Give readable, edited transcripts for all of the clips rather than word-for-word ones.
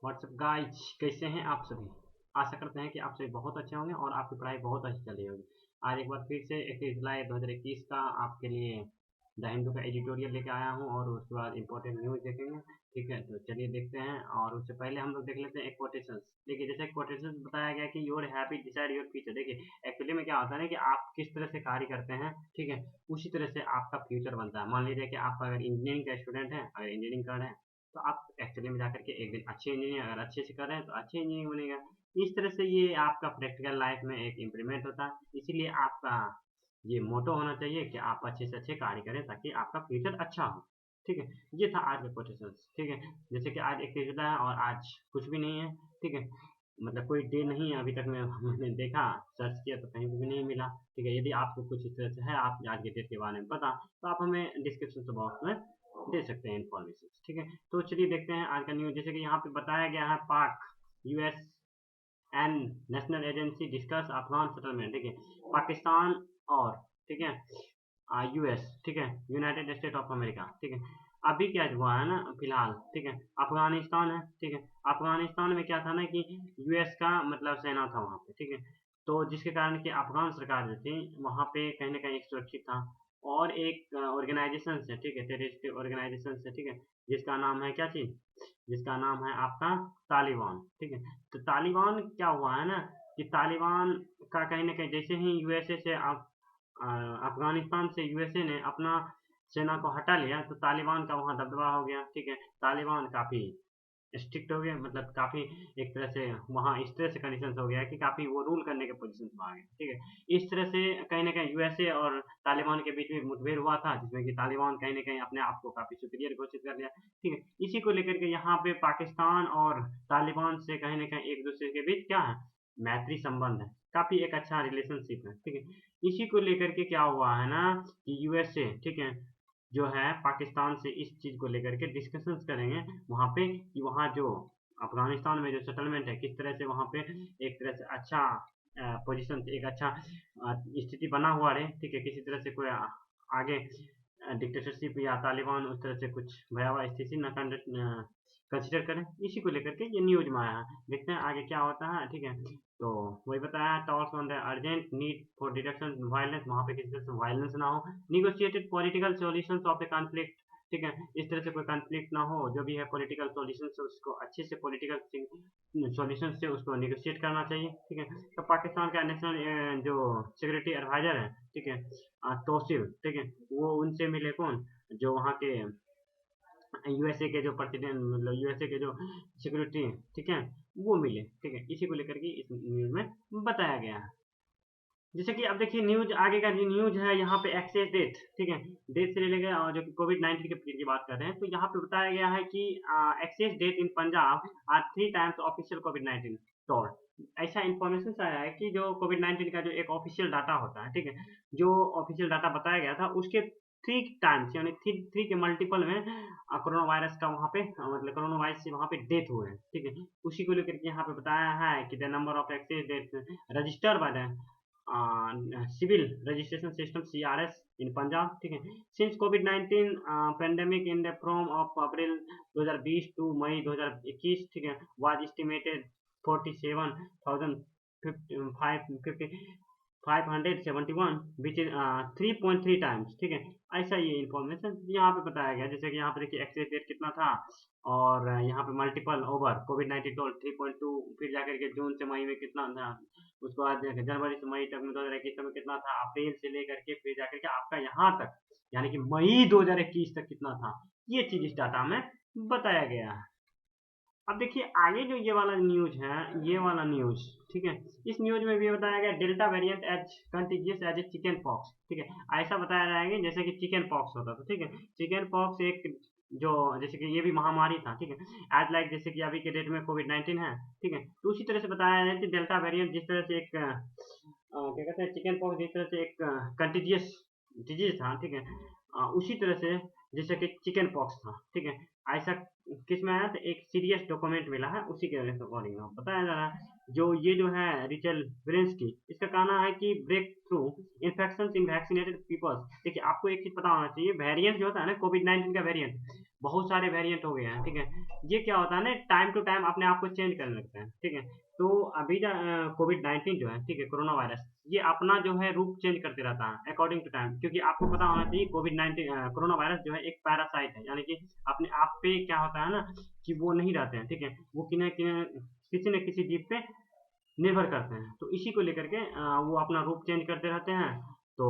What's up guys, कैसे हैं आप सभी। आशा करते हैं कि आप सभी बहुत अच्छे होंगे और आपकी पढ़ाई बहुत अच्छी चल रही होगी। आज एक बार फिर से 31 जुलाई 2021 का आपके लिए द हिंदू का एडिटोरियल लेके आया हूँ और उसके बाद इंपॉर्टेंट न्यूज़ देखेंगे। ठीक है, तो चलिए देखते हैं। और उससे पहले हम लोग देख लेते हैं एक कोटेशन। देखिए, जैसे कोटेशन बताया गया कि your habit decide your future. देखिए, एक्चुअली में क्या होता है ना कि आप किस तरह से कार्य करते हैं, ठीक है, उसी तरह से आपका फ्यूचर बनता है। मान लीजिए कि आप अगर इंजीनियरिंग का स्टूडेंट हैं, अगर इंजीनियरिंग कर रहे हैं, तो आप एक्चुअली में जाकर के एक दिन अच्छे इंजीनियर, अगर अच्छे से कर रहे हैं तो अच्छे इंजीनियर बनेगा। इस तरह से ये आपका प्रैक्टिकल लाइफ में एक इम्प्रूवमेंट होता है। इसीलिए आपका ये मोटो होना चाहिए कि आप अच्छे से अच्छे कार्य करें ताकि आपका फ्यूचर अच्छा हो। ठीक है, ये था आज का कोटेशन। ठीक है, जैसे कि आज 31 जुलाई है और आज कुछ भी नहीं है। ठीक है, मतलब कोई डे नहीं है अभी तक में। मैंने देखा, सर्च किया तो कहीं भी नहीं मिला। ठीक है, यदि आपको कुछ इस तरह से है, आप आज के डेट के बारे में पता, तो आप हमें डिस्क्रिप्शन बॉक्स में दे सकते हैं इन्फॉर्मेशन। ठीक है, तो चलिए देखते हैं आज का न्यूज। जैसे कि यहाँ पे बताया गया है, पाक US and national agency discuss Afghan settlement. देखिए, पाकिस्तान और, ठीक है, यूएस, ठीक है, यूनाइटेड स्टेट ऑफ अमेरिका, ठीक है, अभी क्या हुआ है ना फिलहाल, ठीक है, अफगानिस्तान है। ठीक है, अफगानिस्तान में क्या था ना कि यूएस का मतलब सेना था वहाँ पे। ठीक है, तो जिसके कारण कि अफगान सरकार जो थी वहाँ पे कहीं ना कहीं एक सुरक्षित था। और एक ऑर्गेनाइजेशन से, ठीक है, टेररिस्ट ऑर्गेनाइजेशन से, ठीक है, जिसका नाम है क्या चीज, जिसका नाम है आपका तालिबान। ठीक है, तो तालिबान क्या हुआ है ना कि तालिबान का कहीं ना कहीं जैसे ही यूएसए से अफगानिस्तान से यूएसए ने अपना सेना को हटा लिया तो तालिबान का वहाँ दबदबा हो गया। ठीक है, तालिबान काफी स्ट्रिक्ट हो गया, मतलब काफी एक तरह से वहाँ इस तरह से कंडीशन हो गया कि काफी वो रूल करने के पोजीशन में आ गए। ठीक है, इस तरह से कहीं ना कहीं यूएसए और तालिबान के बीच में मुठभेड़ हुआ था, जिसमें कि तालिबान कहीं ना कहीं अपने आप को काफी सुपीरियर घोषित कर लिया। ठीक है, इसी को लेकर के यहाँ पे पाकिस्तान और तालिबान से कहीं ना कहीं एक दूसरे के बीच क्या है, मैत्री संबंध है, काफी एक अच्छा रिलेशनशिप है। ठीक है, इसी को लेकर के क्या हुआ है ना कि यूएसए, ठीक है, जो है पाकिस्तान से इस चीज को लेकर के डिस्कशंस करेंगे वहां पे कि वहाँ जो अफगानिस्तान में जो सेटलमेंट है किस तरह से वहां पे एक तरह से अच्छा पोजीशन, एक अच्छा स्थिति बना हुआ रहे। ठीक है, किसी तरह से कोई आगे डिक्टेटरशिप या तालिबान उस तरह से कुछ भयावह स्थिति न कंसिडर करें। इसी को लेकर के ये न्यूज में आया है, देखते हैं आगे क्या होता है। ठीक है, तो वही बताया, talks on the urgent need for deduction violence, वहाँ पे किसी तरह से वायलेंस ना हो, negotiated political solutions of the conflict. ठीक है, इस तरह से कोई कॉन्फ्लिक्ट ना हो, जो भी है पॉलिटिकल सॉल्यूशन से उसको अच्छे से पॉलिटिकल सॉल्यूशन से उसको निगोशिएट करना चाहिए। ठीक है, तो पाकिस्तान का नेशनल जो सिक्योरिटी एडवाइजर है, ठीक है, तोसिल, ठीक है, वो उनसे मिले कौन, जो वहाँ के यूएसए के जो प्रेसिडेंट, मतलब यूएसए के जो सिक्योरिटी, ठीक है, वो मिले। ठीक है, इसी को लेकर के इस न्यूज में बताया गया है। जैसे कि अब देखिए न्यूज आगे का जो न्यूज है यहाँ पे एक्सेस डेट, ठीक है, डेट से रिलेटेड और जो कि कोविड 19 के पीरियड की बात कर रहे हैं, तो यहाँ पे बताया गया है कि excess death in Punjab are 3 times official COVID 19 टोल। ऐसा इंफॉर्मेशन आया है कि जो कोविड 19 का जो एक ऑफिशियल डाटा होता है, ठीक है, जो ऑफिशियल डाटा बताया गया था उसके 3 टाइम्स यानी थ्री के मल्टीपल में कोरोना वायरस का वहाँ पे मतलब कोरोना वायरस से वहाँ पे डेथ हुए हैं। ठीक है, उसी को लेकर के यहाँ पे बताया है कि the number of excess death registered by the civil registration system CRS in Punjab, ठीक है, since COVID-19 pandemic in the from of April 2020 to May 2021, ठीक है, was estimated 47,571 which is 3.3 times. ठीक है, ऐसा ये इन्फॉर्मेशन यहाँ पे बताया गया। जैसे कि यहाँ पे देखिए एक्सेस डेट कितना था, और यहाँ पे मल्टीपल ओवर कोविड 19 टोल 3.2, फिर जाकर के जून से मई में कितना था, उसके बाद जनवरी से मई तक में 2021 तक में कितना था, अप्रैल से लेकर के फिर जाकर के आपका यहाँ तक यानी कि मई 2021 तक कितना था, ये चीज इस डाटा में बताया गया है। अब देखिए आगे जो ये वाला न्यूज है, ये वाला न्यूज, ठीक है, इस न्यूज में भी बताया गया delta variant as contagious as a chickenpox. ठीक है, ऐसा बताया जाएगा जैसे कि चिकन पॉक्स होता था। ठीक है, चिकन पॉक्स एक जो जैसे कि ये भी महामारी था। ठीक है, एज लाइक जैसे कि अभी के डेट में कोविड 19 है। ठीक है, तो उसी तरह से बताया है कि डेल्टा वेरिएंट जिस तरह से एक क्या कहते हैं, चिकन पॉक्स जिस तरह से एक कंटीजियस डिजीज था। ठीक है, उसी तरह से जैसे कि चिकन पॉक्स था। ठीक है, ऐसा किस में आया था, एक सीरियस डॉक्यूमेंट मिला है, उसी के अकॉर्डिंग बताया जा रहा है। जो ये जो है रिचल ब्रेंस्की, इसका कहना है कि breakthrough infection in vaccinated peoples. देखिए आपको एक चीज पता होना चाहिए, वेरिएंट जो होता है ना कोविड 19 का वेरिएंट, बहुत सारे वेरिएंट हो गए हैं, ठीक है। ये क्या होता है ना, टाइम टू टाइम अपने आप को चेंज करने लगते हैं, ठीक है। तो अभी जो कोविड-19 जो है, ठीक है, कोरोना वायरस, ये अपना जो है रूप चेंज करते रहता है अकॉर्डिंग टू टाइम, क्योंकि आपको पता होना चाहिए कोविड-19 कोरोना वायरस जो है एक पैरासाइट है, यानी कि अपने आप पे क्या होता है ना कि वो नहीं रहते हैं, ठीक है। वो किसी न किसी जीव पे निर्भर करते हैं। तो इसी को लेकर के वो अपना रूप चेंज करते रहते हैं। तो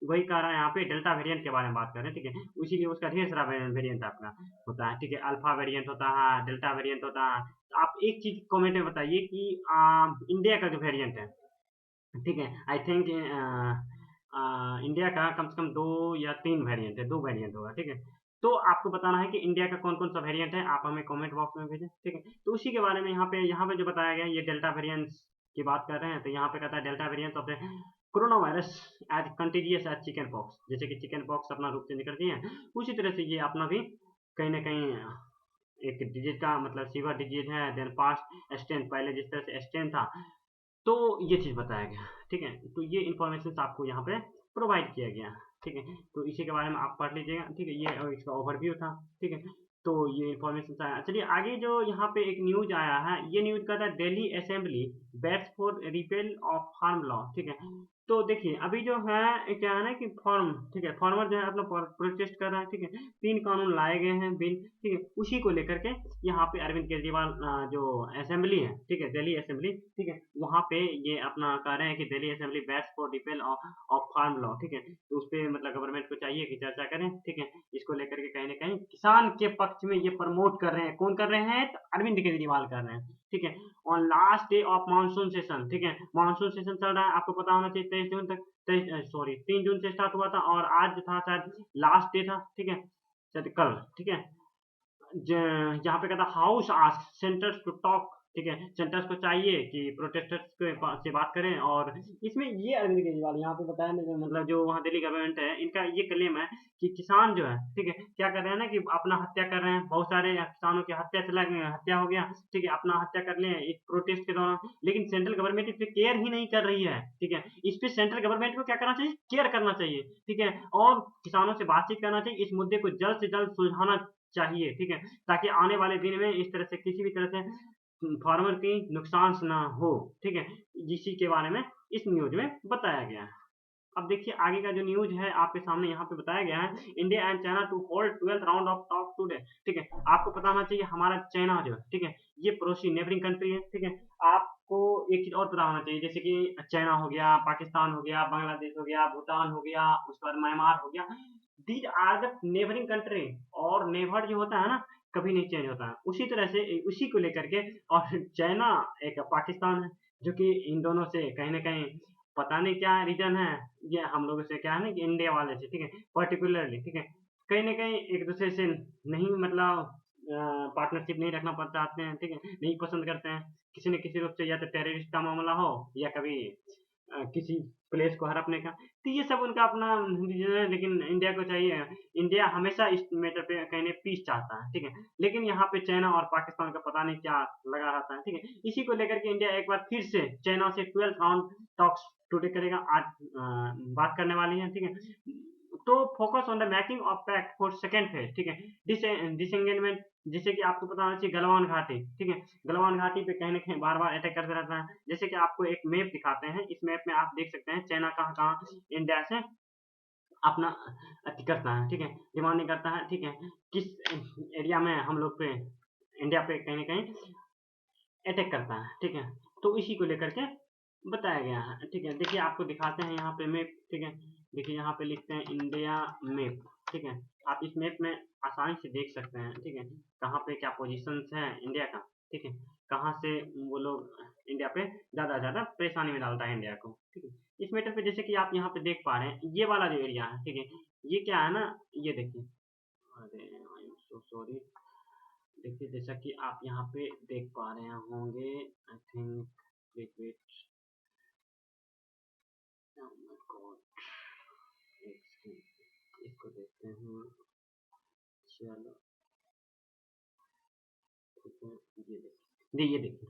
वही कारण यहाँ पे डेल्टा वेरिएंट के बारे में बात कर रहे हैं, ठीक है। इसीलिए उसका ढेर सारा वेरिएंट आपका होता है, ठीक है। अल्फा वेरिएंट होता है, डेल्टा वेरिएंट होता है। तो आप एक चीज कमेंट में बताइए कि इंडिया का जो वेरिएंट है, ठीक है, आई थिंक इंडिया का कम से कम 2 या 3 वेरिएंट है, 2 वेरिएंट होगा, ठीक है। तो आपको बताना है कि इंडिया का कौन-कौन सा वेरिएंट है, आप हमें कमेंट बॉक्स में भेजें, ठीक है। तो उसी के बारे में यहाँ पे जो बताया गया है, ये डेल्टा वेरिएंट्स की बात कर रहे हैं, तो यहाँ पे कहता है delta variant of the coronavirus as contagious as chickenpox. जैसे कि चिकन पॉक्स अपना रूप चेंज करती है, उसी तरह से ये अपना भी कहीं न कहीं एक डिजीज़ का मतलब फीवर डिजीज़ है, देन पास्ट स्ट्रेन, पहले जिस तरह से स्ट्रेन था, तो ये चीज़ बताया गया, ठीक है। तो ये इन्फॉर्मेशन आपको यहाँ पे प्रोवाइड किया गया, ठीक है। तो इसी के बारे में आप पढ़ लीजिएगा, ठीक है। ये इसका ओवरव्यू था, ठीक है। तो ये इन्फॉर्मेशन था। चलिए आगे जो यहाँ पे एक न्यूज़ आया है, ये न्यूज़ कहता है Delhi assembly bats for repeal of farm law, ठीक है। तो देखिए अभी जो है क्या है ना कि ठीक है, फार्मर जो है अपना प्रोटेस्ट कर रहा है, ठीक है। 3 कानून लाए गए हैं बिल, ठीक है। उसी को लेकर के यहाँ पे अरविंद केजरीवाल जो असेंबली है, ठीक है, दिल्ली असेंबली, ठीक है, वहाँ पे ये अपना कह रहे हैं कि Delhi assembly bats for repeal of farm law, ठीक है। तो उस पे मतलब गवर्नमेंट को चाहिए कि चर्चा करें, ठीक है। इसको लेकर के कहीं न कहीं किसान के पक्ष में ये प्रमोट कर रहे हैं। कौन कर रहे हैं? तो अरविंद केजरीवाल कर रहे हैं, ठीक है। On last day of monsoon session, ठीक है, मानसून सेशन चल रहा है, आपको पता होना चाहिए 23 जून तक, 3 जून से स्टार्ट हुआ था और आज था शायद लास्ट डे था, ठीक है, शायद कल, ठीक है। यहाँ पे कहता house ask centres to talk, ठीक है। सेंटर्स को चाहिए कि प्रोटेस्टर्स से बात करें। और इसमें ये अरविंद केजरीवाल यहाँ पे बताया ना, मतलब जो वहाँ दिल्ली गवर्नमेंट है, इनका ये क्लेम है कि किसान जो है, ठीक है, क्या कर रहे हैं ना कि अपना हत्या कर रहे हैं। बहुत सारे किसानों की हत्या हो गया, ठीक है, अपना हत्या कर ले इस प्रोटेस्ट के दौरान। लेकिन सेंट्रल गवर्नमेंट इस पे केयर ही नहीं कर रही है, ठीक है। इस पे सेंट्रल गवर्नमेंट को क्या करना चाहिए? केयर करना चाहिए, ठीक है। और किसानों से बातचीत करना चाहिए, इस मुद्दे को जल्द से जल्द सुलझाना चाहिए, ठीक है, ताकि आने वाले दिन में इस तरह से किसी भी तरह से फार्मर की नुकसान ना हो, ठीक है। इसी के बारे में इस न्यूज में बताया गया है। अब देखिए आगे का जो न्यूज है आपके सामने यहाँ पे बताया गया है, India and China to hold 12th round of talk today, ठीक है। आपको पता होना चाहिए हमारा चाइना जो है, ठीक है, ये पड़ोसी नेबरिंग कंट्री है, ठीक है। आपको एक चीज और पता होना चाहिए, जैसे कि चाइना हो गया, पाकिस्तान हो गया, बांग्लादेश हो गया, भूटान हो गया, उसके बाद म्यांमार हो गया, these are the neighbouring country. और नेबर जो होता है ना, कभी नहीं चेंज होता है। उसी तरह से उसी को लेकर के, और चाइना एक पाकिस्तान है, जो कि इन दोनों से कहीं ना कहीं पता नहीं क्या रीजन है, ये हम लोगों से क्या है ना कि इंडिया वाले से, ठीक है, पर्टिकुलरली, ठीक है, कहीं ना कहीं एक दूसरे से नहीं मतलब पार्टनरशिप नहीं रखना चाहते हैं, ठीक है, नहीं पसंद करते हैं। किसी न किसी रूप से या तो टेररिस्ट का मामला हो या कभी किसी प्लेस को हड़पने का। तो ये सब उनका अपना रीजन है, लेकिन इंडिया को चाहिए, इंडिया हमेशा इस मैटर पे कहीं पीस चाहता है, ठीक है। लेकिन यहाँ पे चाइना और पाकिस्तान का पता नहीं क्या लगा रहता है, ठीक है। इसी को लेकर के इंडिया एक बार फिर से चाइना से 12th राउंड टॉक्स टुडे करेगा, आज बात करने वाली है, ठीक है। तो focus on the making of pact for second phase, ठीक है, डिसएंगेजमेंट, जिसे कि आपको पता होना चाहिए गलवान घाटी, ठीक है। गलवान घाटी पे कहीं न कहीं बार-बार अटैक करते रहता है। जैसे कि आपको एक मैप दिखाते हैं, इस मैप में आप देख सकते हैं चाइना कहाँ-कहाँ इंडिया से अपना अति करता है, ठीक है, डिमांडिंग करता है, ठीक है, किस एरिया में हम लोग पे इंडिया पे कहीं न कहीं अटैक करता है, ठीक है। तो इसी को लेकर के बताया गया है, ठीक है। देखिए आपको दिखाते हैं यहाँ पे मैप, ठीक है। देखिए यहाँ पे लिखते हैं इंडिया मैप, ठीक है। आप इस मैप में आसानी से देख सकते हैं, ठीक है, कहाँ पे क्या पोजीशंस है इंडिया का, ठीक है, कहाँ से वो लोग इंडिया पे ज़्यादा से ज़्यादा परेशानी में डालता है इंडिया को, ठीक है। इस मैटर पे जैसे कि आप यहाँ पे देख पा रहे हैं, ये वाला जो एरिया है, ठीक है, ये क्या है ना, ये देखिए, अरे आई एम सो सॉरी। देखिए जैसा कि आप यहाँ पे देख पा रहे होंगे, I think, wait wait, oh my God, एक सेकंड, इसको देखते हैं, चलो, ठीक है, ये देखिए, ये देखिए,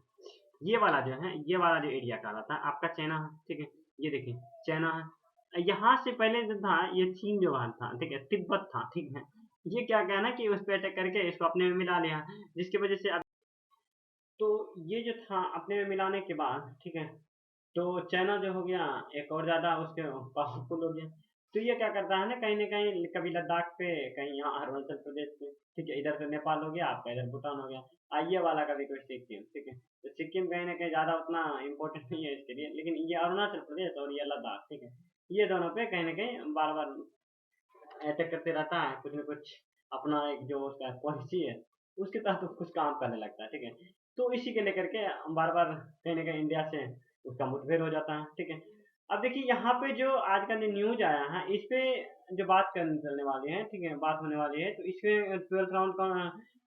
ये वाला जो है, ये वाला जो एरिया का रहा था आपका चाइना है, ठीक है। ये देखिए चाइना है, यहाँ से पहले जो था ये चीन जो वहाँ था, ठीक है, तिब्बत था, ठीक है। ये क्या कहना कि उस पे अटैक करके इसको अपने में मिला लिया, जिसकी वजह से अब तो ये जो था अपने में मिलाने के बाद, ठीक है, तो चाइना जो हो गया एक और ज़्यादा उसके पावरफुल हो गया। तो ये क्या करता है ना, कहीं न कहीं कभी लद्दाख पे, कहीं यहाँ अरुणाचल प्रदेश पे, ठीक है, इधर से नेपाल हो गया आपका, इधर भूटान हो गया, ये वाला कभी कोई सिक्किम, ठीक है। तो सिक्किम कहीं न कहीं ज़्यादा उतना इम्पोर्टेंट नहीं है इसके लिए, लेकिन ये अरुणाचल प्रदेश और ये लद्दाख, ठीक है, ये दोनों पे कहीं न कहीं बार-बार अटैक करते रहता है, कुछ न कुछ अपना एक जो उसका पॉलिसी है, उसके तहत वो कुछ काम करने लगता है, ठीक है। तो इसी के लेकर के बार-बार कहीं न कहीं इंडिया से उसका मुठभेड़ हो जाता है, ठीक है। अब देखिए यहाँ पे जो आज का जो न्यूज़ आया है, इस पे जो बात चलने वाली है, ठीक है, बात होने वाली है, तो इसमें 12th राउंड का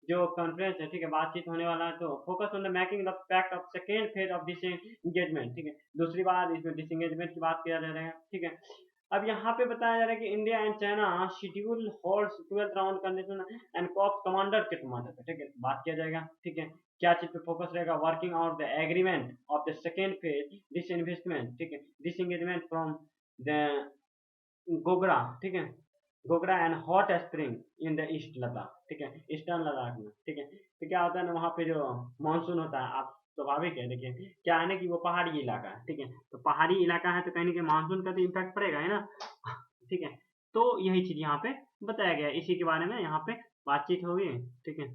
जो कॉन्फ्रेंस है, ठीक है, बातचीत होने वाला है, तो focus on the making the pact of second phase of disengagement, ठीक है। दूसरी बार इसमें डिसएंगेजमेंट की बात किया जा रहा है, ठीक है। अब यहाँ पे बताया जा रहा है कि India and China schedule holds 12th round condition and cops commander के टमाटर पे, ठीक है, बात किया जाएगा, ठीक है। क्या चीज पे फोकस रहेगा, working out the agreement of the second phase this investment, ठीक है, this engagement from the Gogra, ठीक है, Gogra and hot spring in the east Ladakh, ठीक है, ईस्टर्न लद्दाख में, ठीक है। तो क्या होता है ना, वहाँ पे जो मानसून होता है, आप स्वाभाविक है, देखिए क्या है ना कि वो पहाड़ी इलाका है, ठीक है, तो पहाड़ी इलाका है तो कहीं ना कहीं मानसून का तो इम्पैक्ट पड़ेगा है ना, ठीक है। तो यही चीज यहाँ पे बताया गया है, इसी के बारे में यहाँ पे बातचीत होगी, ठीक है।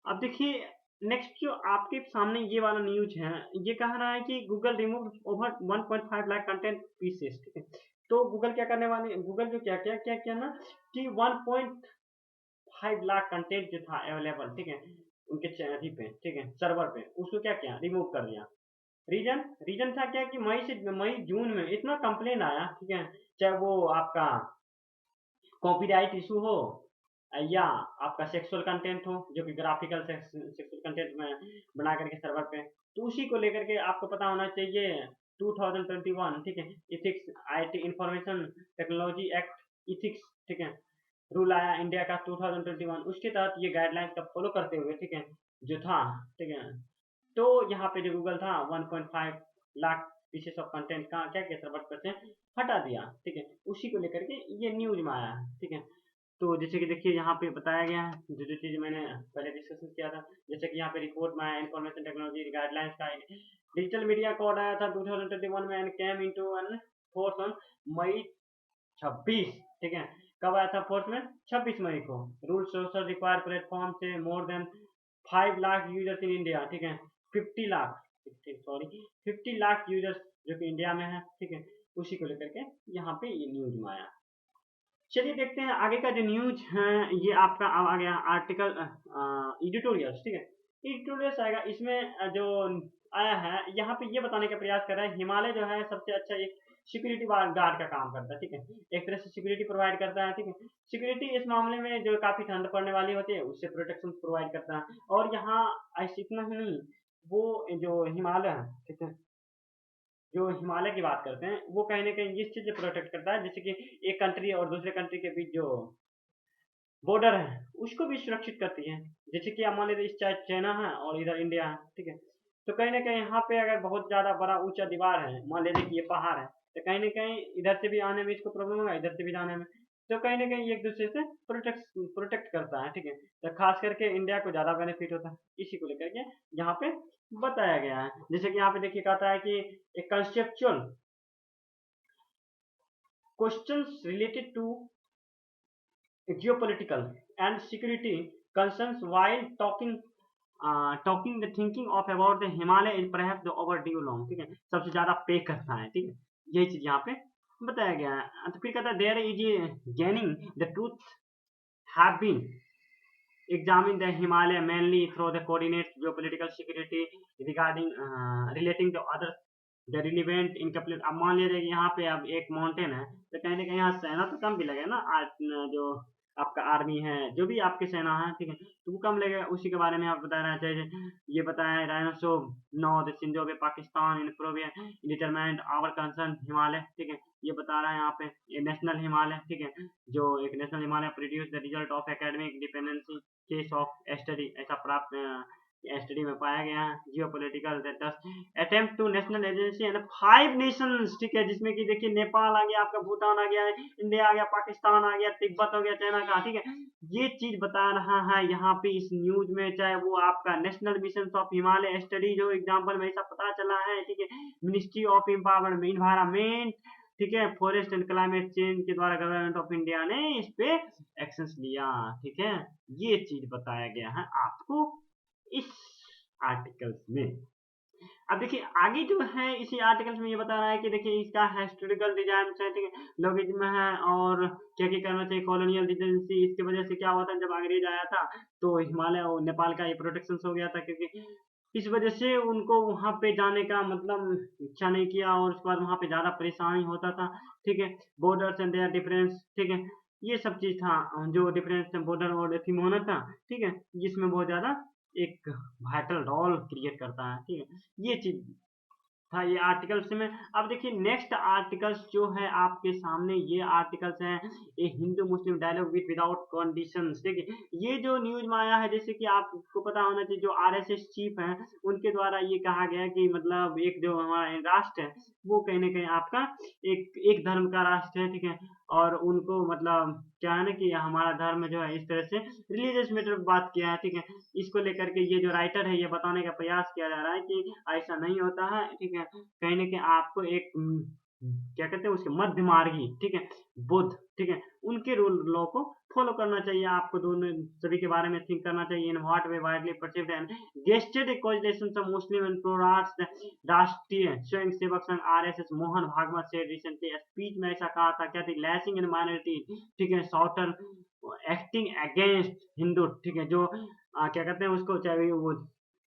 अब देखिए नेक्स्ट जो आपके सामने ये वाला न्यूज है, ये कह रहा है कि Google remove over 1.5 lakh content pieces, ठीक है। तो गूगल क्या करने वाले, गूगल जो क्या किया ना कि 1.5 लाख कंटेंट जो था अवेलेबल, ठीक है, उनके अभी पे, ठीक है, सर्वर पे, उसको क्या किया, रिमूव कर दिया। रीजन रीजन था क्या कि मई जून में इतना कंप्लेन आया, ठीक है, चाहे वो आपका कॉपीराइट इशू हो या आपका सेक्सुअल कंटेंट हो, जो कि ग्राफिकल सेक्सुअल कंटेंट में बना करके सर्वर पे, तो उसी को लेकर के आपको पता होना चाहिए 2021, ठीक है, ethics IT information technology act, ethics, ठीक है, रूल आया इंडिया का 2021, उसके तहत ये गाइडलाइंस का फॉलो करते हुए, ठीक है, जो था, ठीक है, तो यहाँ पे जो गूगल था 1.5 लाख पीसेस ऑफ कंटेंट का क्या क्या सर्वर पर से हटा दिया, ठीक है, उसी को लेकर के ये न्यूज में आया है, ठीक है। तो जैसे कि देखिए यहाँ पे बताया गया है जो जो चीज़ मैंने पहले डिस्कशन किया था, जैसे कि यहाँ पे रिपोर्ट में आया इंफॉर्मेशन टेक्नोलॉजी गाइडलाइंस का डिजिटल मीडिया कोड आया था 2021 में and came into an force on May 26, ठीक है, कब आया था फोर्स में, 26 मई को। रूल सोशल रिक्वायर प्लेटफॉर्म से more than 5 lakh users in India, ठीक है, 50 लाख, सॉरी 50 लाख यूजर्स जो कि इंडिया में है, ठीक है, उसी को लेकर के यहाँ पे ये न्यूज में आया। चलिए देखते हैं आगे का जो न्यूज है, ये आपका अब आ गया आर्टिकल एडिटोरियल्स, ठीक है, एडिटोरियल्स आएगा इसमें जो आया है यहाँ पे ये बताने का प्रयास कर रहा है हिमालय जो है सबसे अच्छा एक सिक्योरिटी गार्ड का काम करता है, ठीक है, एक तरह से सिक्योरिटी प्रोवाइड करता है, ठीक है, सिक्योरिटी इस मामले में जो काफी ठंड पड़ने वाली होती है उससे प्रोटेक्शन प्रोवाइड करता है, और यहाँ ऐसे इतना ही नहीं, वो जो हिमालय है, ठीक है, जो हिमालय की बात करते हैं वो कहीं ना कहीं इस चीज से प्रोटेक्ट करता है, जैसे कि एक कंट्री और दूसरे कंट्री के बीच जो बॉर्डर है उसको भी सुरक्षित करती है, जैसे कि मान लीजिए इस साइड चाइना है और इधर इंडिया है, ठीक है, तो कहीं ना कहीं यहाँ पे अगर बहुत ज्यादा बड़ा ऊंचा दीवार है, मान लीजिए कि ये पहाड़ है, तो कहीं ना कहीं इधर से भी आने में इसको प्रॉब्लम होगा, इधर से भी जाने में, तो कहीं ना कहीं एक दूसरे से प्रोटेक्ट करता है, ठीक है, तो खास करके इंडिया को ज्यादा बेनिफिट होता है, इसी को लेकर के यहाँ पे बताया गया है। जैसे कि यहाँ पे देखिए कहता है कि एक conceptual questions related to geopolitical and security concerns while talking the thinking of about the Himalaya is perhaps the overdue long, ठीक है, सबसे ज्यादा पे करता है, ठीक है, यही चीज यहाँ पे बताया गया है। तो फिर कहता है there is gaining the truth have been examine the Himalaya mainly through the coordinates geopolitical security regarding relating to other the relevant incomplete। अब मान लीजिए कि यहाँ पे अब एक माउंटेन है, तो कहीं ना कहीं यहाँ सेना तो कम भी लगे ना, जो आपका आर्मी है जो भी आपकी सेना है, ठीक है, तो वो कम लगेगा, उसी के बारे में आप बता रहे चाहिए। ये बताया राइनोसो नो द सिंजोबे पाकिस्तान इन प्रोविया डिटरमाइंड आवर कंसर्न हिमालय, ठीक है, ये बता रहा है यहाँ पे ये नेशनल हिमालय, ठीक है, जो एक national Himalaya produce the result of academic dependency case of study, ऐसा प्राप्त स्टडी में पाया गया है। Geopolitical attempt to national agency and 5 nations, ठीक है, जिसमें कि देखिए नेपाल आ गया, आपका भूटान आ गया, इंडिया आ गया, पाकिस्तान आ गया, तिब्बत हो गया, चाइना का, ठीक है। ये चीज बता रहा है यहाँ पे इस न्यूज में, चाहे वो आपका national mission of Himalaya study जो एग्जाम्पल में ऐसा पता चला है, ठीक है। मिनिस्ट्री ऑफ इन्वायरमेंट, ठीक है, फॉरेस्ट एंड क्लाइमेट चेंज के द्वारा गवर्नमेंट ऑफ इंडिया ने इस पे एक्शन लिया, ठीक है। ये चीज बताया गया है आपको इस आर्टिकल्स में। अब देखिए आगे जो है इसी आर्टिकल्स में ये बता रहा है कि देखिए इसका हिस्टोरिकल डिजाइन है, ठीक है, लोगिज्म है, और क्या क्या करना चाहिए, कॉलोनियल डिजेंसी, इसकी वजह से क्या हुआ था जब अंग्रेज आया था तो हिमालय और नेपाल का ये प्रोटेक्शन हो गया था, क्योंकि इस वजह से उनको वहां पे जाने का मतलब इच्छा नहीं किया, और उसके बाद वहां पे ज्यादा परेशानी होता था, ठीक है। बॉर्डर्स एंड देयर डिफरेंस, ठीक है, ये सब चीज था जो डिफरेंस बॉर्डर और थीम होना था, ठीक है, जिसमें बहुत ज्यादा एक वाइटल रोल क्रिएट करता है, ठीक है। ये चीज था ये आर्टिकल्स में। अब देखिए नेक्स्ट आर्टिकल्स जो है आपके सामने, ये आर्टिकल्स हैं ए हिंदू मुस्लिम डायलॉग विद विदाउट कंडीशंस, ठीक है। ये जो न्यूज में आया है, जैसे कि आपको पता होना चाहिए, जो आरएसएस चीफ है उनके द्वारा ये कहा गया कि मतलब एक जो हमारा राष्ट्र है वो कहीं ना कहीं आपका एक धर्म का राष्ट्र है, ठीक है। और उनको मतलब क्या है ना कि हमारा धर्म जो है इस तरह से रिलीजियस मैटर बात किया है, ठीक है। इसको लेकर के ये जो राइटर है ये बताने का प्रयास किया जा रहा है कि ऐसा नहीं होता है, ठीक है। कहीं ना कहीं आपको एक क्या कहते हैं उसके मध्य मार्गी, ठीक है, बुद्ध, ठीक है, उनके रूल लॉ को फॉलो करना चाहिए। आपको दोनों सभी के बारे में थिंक करना चाहिए। In what way widely perceived and gazetted correlations of Muslim and pro राष्ट्रीय स्वयं सेवक संघ आरएसएस मोहन भागवत से रिसेंटली स्पीच में ऐसा कहा था, क्या थी, लैसिंग इन माइनॉरिटी, ठीक है, सॉर्टर एक्टिंग अगेंस्ट हिंदू, ठीक है, जो क्या कहते हैं उसको, चाहे वो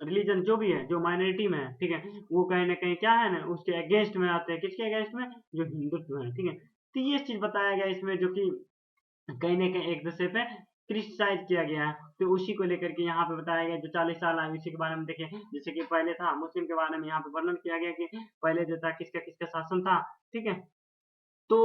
रिलीजन जो भी है जो माइनॉरिटी में है, ठीक है, वो कहीं ना कहीं क्या है ना उसके अगेंस्ट में आते हैं। किसके अगेंस्ट में, जो हिंदुत्व है, ठीक है। तो ये चीज बताया गया इसमें, जो कि कहीं ना कहीं एक दूसरे पे क्रिटिसाइज किया गया है। तो उसी को लेकर के यहाँ पे बताया गया जो 40 साल आए उसी के बारे में देखें। जैसे कि पहले था मुस्लिम के बारे में यहाँ पे वर्णन किया गया कि पहले जो था किसका किसका शासन था, ठीक है। तो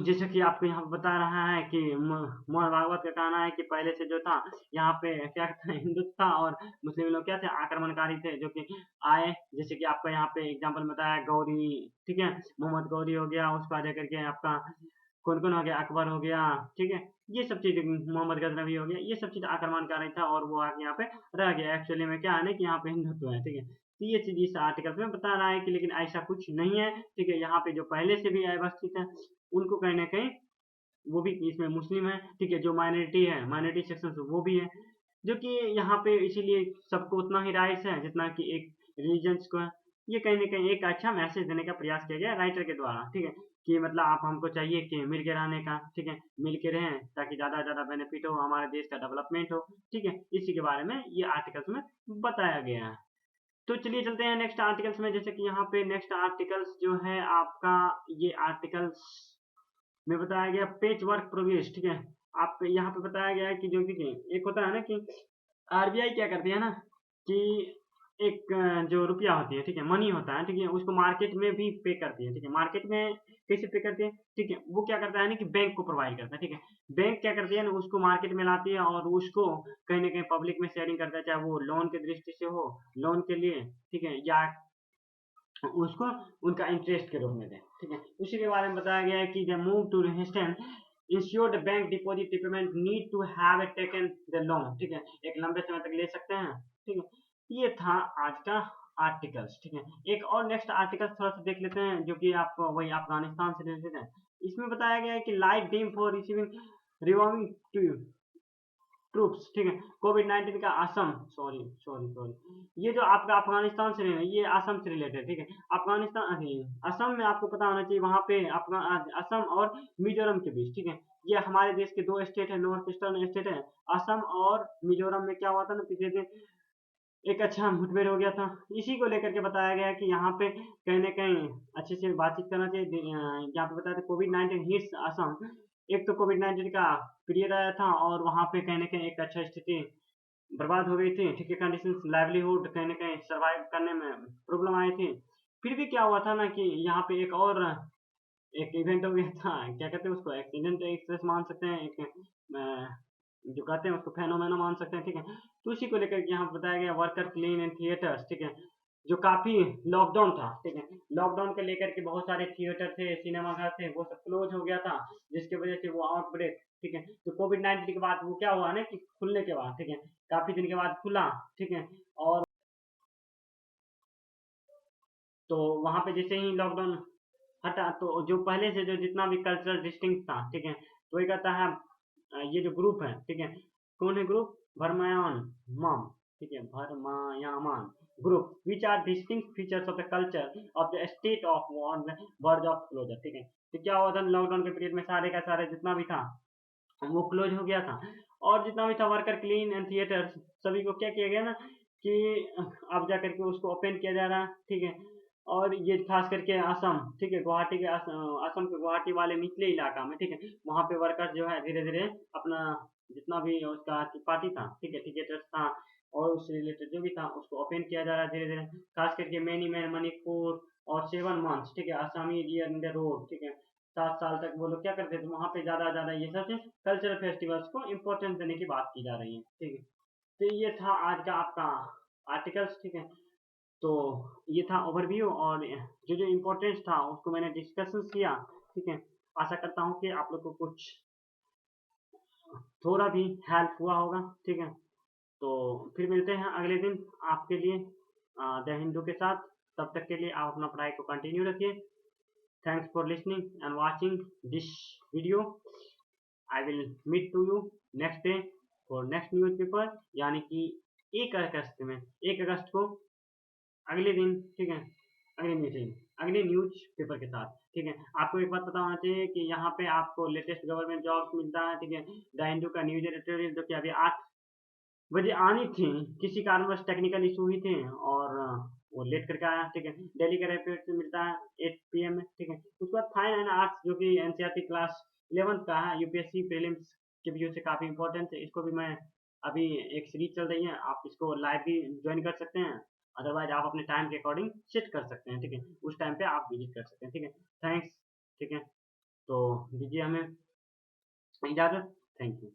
जैसे कि आपको यहाँ पे बता रहा है कि मोहन भागवत का कहना है कि पहले से जो था यहाँ पे क्या था, हिंदुत्व था, और मुस्लिम लोग क्या थे, आक्रमणकारी थे, जो कि आए। जैसे कि आपका यहाँ पे एग्जाम्पल बताया गौरी, ठीक है, मोहम्मद गौरी हो गया, उसका जाकर के आपका कौन कौन हो गया, अकबर हो गया, ठीक है। ये सब चीज मोहम्मद गजनवी हो गया, ये सब चीज आक्रमणकारी था, और वो आके यहाँ पे रह गया। एक्चुअली में क्या है ना कि यहाँ पे हिंदुत्व है, ठीक है। तो ये चीज इस आर्टिकल में बता रहा है कि लेकिन ऐसा कुछ नहीं है, ठीक है। यहाँ पे जो पहले से भी अवस्थित है उनको कहीं ना कहीं वो भी इसमें मुस्लिम है, ठीक है, जो माइनॉरिटी है, माइनॉरिटी सेक्शन वो भी है, जो कि यहाँ पे इसीलिए सबको उतना ही राइट्स है जितना कि एक रिलीजन्स को है। ये कहीं ना कहीं एक अच्छा मैसेज देने का प्रयास किया गया राइटर के द्वारा, ठीक है, कि मतलब आप हमको चाहिए कि मिल के रहने का, ठीक है, मिल के रहें ताकि ज़्यादा से ज़्यादा बेनिफिट हो, हमारे देश का डेवलपमेंट हो, ठीक है। इसी के बारे में ये आर्टिकल्स में बताया गया है। तो चलिए चलते हैं नेक्स्ट आर्टिकल्स में। जैसे कि यहाँ पे नेक्स्ट आर्टिकल्स जो है आपका, ये आर्टिकल्स में बताया गया पेच वर्क प्रोग्रेस, ठीक है। आप यहाँ पे बताया गया है कि जो देखिए एक होता है ना कि आरबीआई क्या करती है ना कि एक जो रुपया होती है, ठीक है, मनी होता है, ठीक है, उसको मार्केट में भी पे करती है, ठीक है। मार्केट में कैसे पे करती है, ठीक है, वो क्या करता है ना कि बैंक को प्रोवाइड करता है, ठीक है। बैंक क्या करती है ना उसको मार्केट में लाती है और उसको कहीं ना कहीं पब्लिक में शेयरिंग करता है, चाहे वो लोन की दृष्टि से हो, लोन के लिए, ठीक है, या उसको उनका इंटरेस्ट के रूप में दें, ठीक है। उसी के बारे में बताया गया है कि the move to resistant insured bank deposit repayment need to have taken the loan, ठीक है, एक लंबे समय तक ले सकते हैं, ठीक है। ये था आज का आर्टिकल्स, ठीक है। एक और नेक्स्ट आर्टिकल थोड़ा सा देख लेते हैं जो कि आप वही अफगानिस्तान से रिलेटेड है। इसमें बताया गया है कि light deem for receiving revolving troops, ठीक है, कोविड 19 का असम, सॉरी सॉरी सॉरी, ये जो आपका अफगानिस्तान से है ये असम से रिलेटेड, ठीक है। अफगानिस्तान असम में आपको पता होना चाहिए वहां पे असम और मिजोरम के बीच, ठीक है, ये हमारे देश के दो स्टेट है, नॉर्थ ईस्टर्न स्टेट है। असम और मिजोरम में क्या हुआ था ना पिछले दिन एक अच्छा मुठभेड़ हो गया था। इसी को लेकर के बताया गया कि यहाँ पे कहीं ना कहीं अच्छे से बातचीत करना चाहिए। यहाँ पे बताया था कोविड 19 हिट्स असम, एक तो कोविड 19 का पीरियड आया था और वहाँ पे कहीं ना कहीं एक अच्छा स्थिति बर्बाद हो गई थी, ठीक है, कंडीशन लाइवलीहुड कहीं ना कहीं सर्वाइव करने में प्रॉब्लम आई थी। फिर भी क्या हुआ था ना कि यहाँ पे एक और एक इवेंट हो गया था, क्या कहते हैं उसको, एक्सीडेंट एक तरह से मान सकते हैं, एक जो कहते हैं उसको फेनोमेना मान सकते हैं, ठीक है। तो उसी को लेकर के यहाँ बताया गया वर्कर क्लीन एंड थिएटर्स, ठीक है, जो काफी लॉकडाउन था, ठीक है, लॉकडाउन के लेकर के बहुत सारे थिएटर थे, सिनेमा घर थे, वो सब क्लोज हो गया था, जिसकी वजह से वो आउटब्रेक, ठीक है, तो कोविड-19 के बाद वो क्या हुआ ना कि खुलने के बाद, ठीक है, काफी दिन के बाद खुला, ठीक है, और तो वहां पे जैसे ही लॉकडाउन हटा तो जो पहले से जो जितना भी कल्चरल डिस्टिंक्ट था, ठीक है, तो ये कहता है ये जो ग्रुप है, ठीक है, कौन है ग्रुप, भरमायान मम, ठीक है, भरमायामान group which are distinct features of the culture of the state of word of closure, ठीक है। तो क्या हुआ था लॉकडाउन के पीरियड में सारे का सारे जितना भी था वो क्लोज हो गया था, और जितना भी था वर्कर क्लीन एंड थिएटर सभी को क्या किया गया ना कि अब जा करके उसको ओपन किया जा रहा है, ठीक है। और ये खास करके असम, ठीक है, गुवाहाटी के असम के गुवाहाटी वाले निचले इलाका में, ठीक है, वहाँ पे वर्कर्स जो है धीरे धीरे अपना जितना भी उसका पार्टी था, ठीक है, थिएटर्स था और उससे रिलेटेड जो भी था उसको ओपन किया जा रहा है धीरे धीरे, खास करके मैनी मैन मणिपुर और 7 मंथ्स, ठीक है, आसामी ईयर इन द रोड, ठीक है, 7 साल तक वो लोग क्या करते थे वहाँ पे ज्यादा ज्यादा ये सब कल्चरल फेस्टिवल्स को इम्पोर्टेंस देने की बात की जा रही है, ठीक है। तो ये था आज का आपका आर्टिकल्स, ठीक है। तो ये था ओवरव्यू, और जो जो इम्पोर्टेंस था उसको मैंने डिस्कशन किया, ठीक है। आशा करता हूँ कि आप लोग को कुछ थोड़ा भी हेल्प हुआ होगा, ठीक है। तो फिर मिलते हैं अगले दिन आपके लिए द हिंदू के साथ। तब तक के लिए आप अपना पढ़ाई को कंटिन्यू रखिए। Thanks for listening and watching this video. I will meet to you next day for next newspaper, यानी कि 1 अगस्त को अगले दिन, ठीक है, अगली मीटिंग अगले न्यूज पेपर के साथ, ठीक है। आपको एक बात पता होना चाहिए कि यहाँ पे आपको लेटेस्ट गवर्नमेंट जॉब्स मिलता है, ठीक है। द हिंदू का न्यूज एडिटोरियल जो कि अभी 8 बजे आनी थी, किसी कारणवश टेक्निकल इशू हुई थे और वो लेट करके आया, ठीक है। डेली का रेफरेंस मिलता है 8 PM में, ठीक है। उसके बाद फाइन एंड आर्ट्स जो कि एनसीईआरटी क्लास 11th का है, यूपीएससी प्रीलिम्स के व्यू से काफ़ी इंपॉर्टेंट है। इसको भी मैं अभी एक सीरीज चल रही है, आप इसको लाइव भी ज्वाइन कर सकते हैं, अदरवाइज आप अपने टाइम के अकॉर्डिंग सेट कर सकते हैं, ठीक है। उस टाइम पे आप विजिट कर सकते हैं, ठीक है। थैंक्स, ठीक है। तो दीजिए हमें इजाज़त। Thank you.